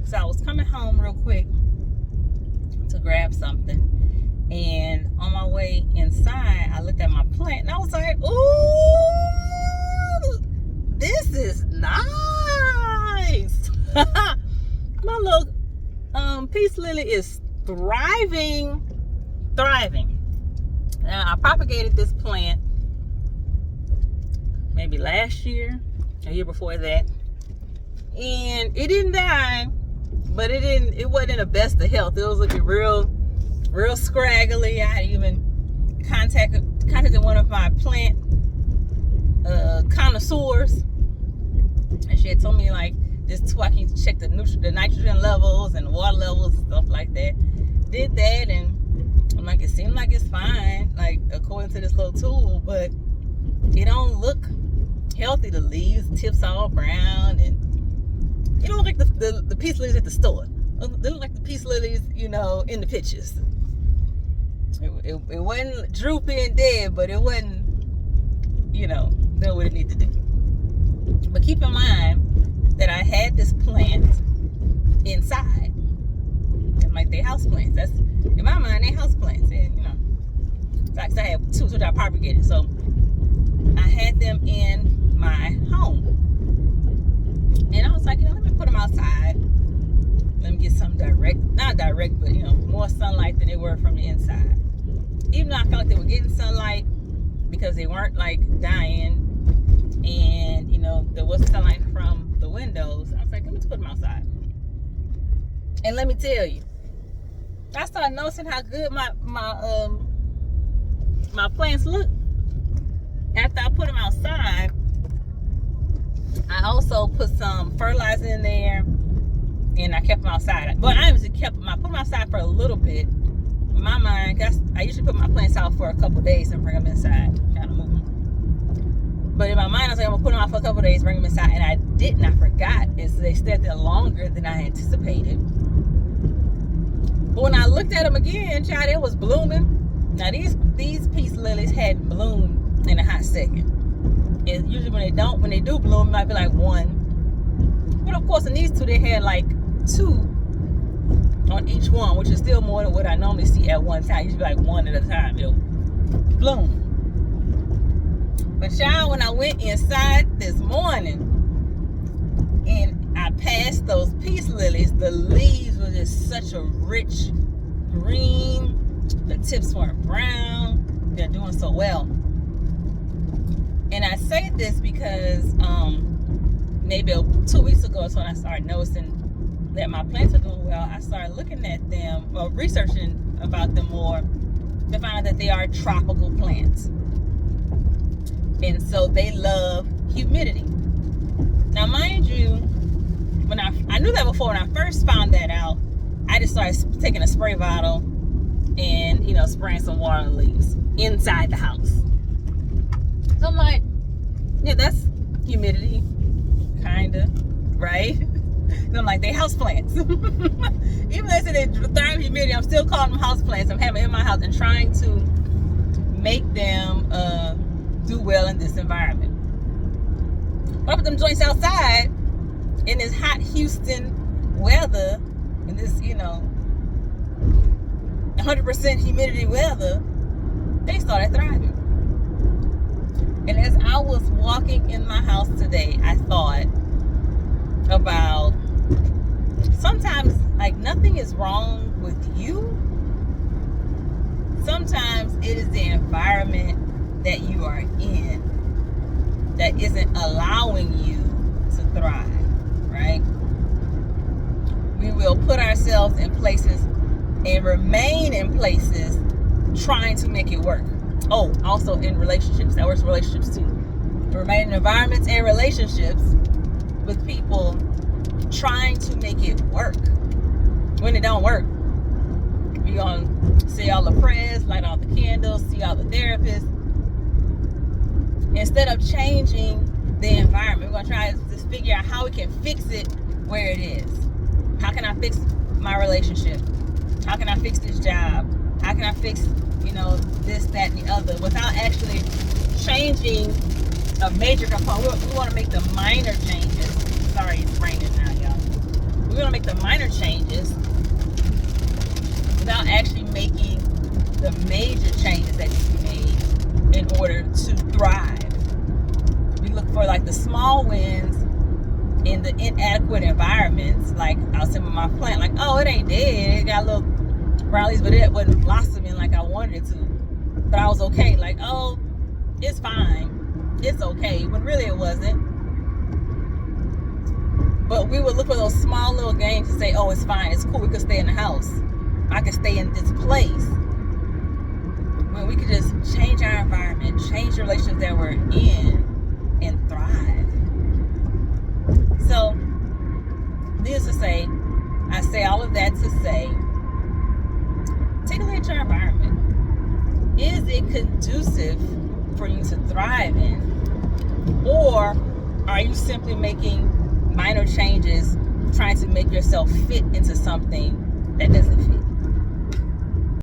So I was coming home real quick to grab something, and on my way inside, I looked at my plant and I was like, ooh, this is nice. My little peace lily is thriving. Now, I propagated this plant maybe last year, a year before that, and it didn't die, but it wasn't in the best of health. It was looking real scraggly. I even contacted one of my plant connoisseurs, and she had told me like this too, I can check the nitrogen levels and water levels and stuff like that. Did that, and I'm like, it seemed like it's fine, like according to this little tool, but it don't look healthy. The leaves, tips all brown, and it don't look like the peace lilies at the store. They look like the peace lilies, in the pictures. It wasn't droopy and dead, but it wasn't, doing what it needed to do. But keep in mind that I had this plant inside. And like they house plants. That's, in my mind, they house plants. And, so I have two, which I propagated. So I had them in my home. And I was like, let me put them outside. Let me get some not direct, but more sunlight than they were from the inside. Even though I felt like they were getting sunlight because they weren't like dying, and there was sunlight from the windows, I was like, let me just put them outside. And let me tell you, I started noticing how good my plants look after I put them outside. I also put some fertilizer in there, and I kept them outside. But I put them outside for a little bit. In my mind, I usually put my plants out for a couple days and bring them inside, kind of move them. But in my mind, I was like, I'm gonna put them out for a couple days, bring them inside, and I didn't. I forgot. And so they stayed there longer than I anticipated. But when I looked at them again, child, it was blooming. Now these peace lilies hadn't bloomed in a hot second. And usually when they do bloom, it might be like one. But of course, in these two, they had like two on each one, which is still more than what I normally see at one time. Usually like one at a time, it'll bloom. But child, when I went inside this morning and I passed those peace lilies, the leaves were just such a rich green. The tips weren't brown. They're doing so well. And I say this because maybe 2 weeks ago is when I started noticing that my plants are doing well. I started looking at them, or researching about them more, to find out that they are tropical plants. And so they love humidity. Now, mind you, when I knew that before. When I first found that out, I just started taking a spray bottle and spraying some water on the leaves inside the house. So I'm like, yeah, that's humidity, kinda, right? And I'm like, they house plants. Even though they say they thrive in humidity, I'm still calling them house plants. I'm having them in my house and trying to make them do well in this environment. But I put them joints outside in this hot Houston weather, in this 100% humidity weather, they started thriving. And as I was walking in my house today, I thought about, sometimes like nothing is wrong with you. Sometimes it is the environment that you are in that isn't allowing you to thrive, right? We will put ourselves in places and remain in places trying to make it work. Oh, also in relationships. That works in relationships too. Remain in environments and relationships with people trying to make it work. When it don't work, we're going to say all the prayers, light all the candles, see all the therapists. Instead of changing the environment, we're going to try to just figure out how we can fix it where it is. How can I fix my relationship? How can I fix this job? How can I fix, this, that, and the other, without actually changing a major component? We want to make the minor changes. Sorry, it's raining now, y'all. We're going to make the minor changes without actually making the major changes that need to be made in order to thrive. We look for like the small wins in the inadequate environments. Like I was saying with my plant, like, oh, it ain't dead. It got little brown leaves, but it wasn't blossoming like I wanted it to. But I was okay. Like, oh, it's fine. It's okay. When really it wasn't. But we would look for those small little gains to say, oh, it's fine. It's cool. We could stay in the house. I could stay in this place. When we could just change our environment, change the relationships that we're in, and thrive. So, needless to say, I say all of that to say, take a look at your environment. Is it conducive for you to thrive in? Or are you simply making minor changes, trying to make yourself fit into something that doesn't